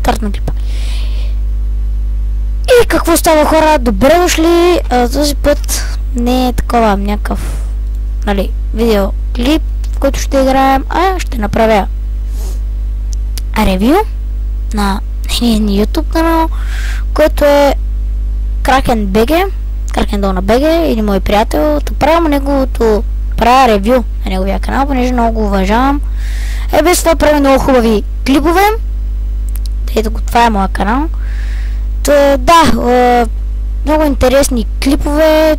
старт на клипа. И какво става, хора? Добре дошли. Този път не е такова някакъв, нали, видеоклип, в който ще играем, а ще направя ревю на един YouTube канал, който е KrakenBG, KrakenDona.bg, или мой приятел. Правя ревю на неговия канал, понеже много го уважавам. Без това прави много хубави клипове. Ето го, това е моя канал. Да, много интересни клипове.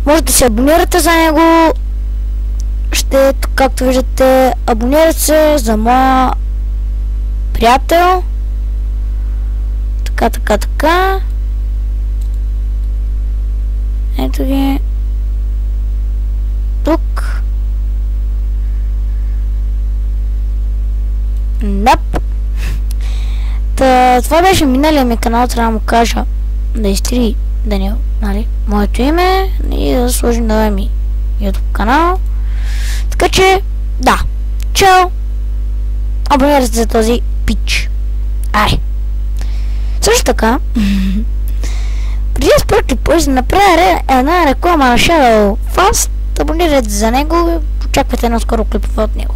Може да се абонирате за него. Както виждате, абонирате се за моя приятел. Така. Ето ги. Тук. Нап. Това беше миналия ми канал, трябва да му кажа да изтри Даниел, нали, моето име и да сложим новия ми YouTube канал. Така че, да. Чао! Абонирайте се за този пич. Също така, преди да спра клипа, ще направя една реклама на Shadow Fast. Абонирайте за него и очаквайте едно скоро клипове от него.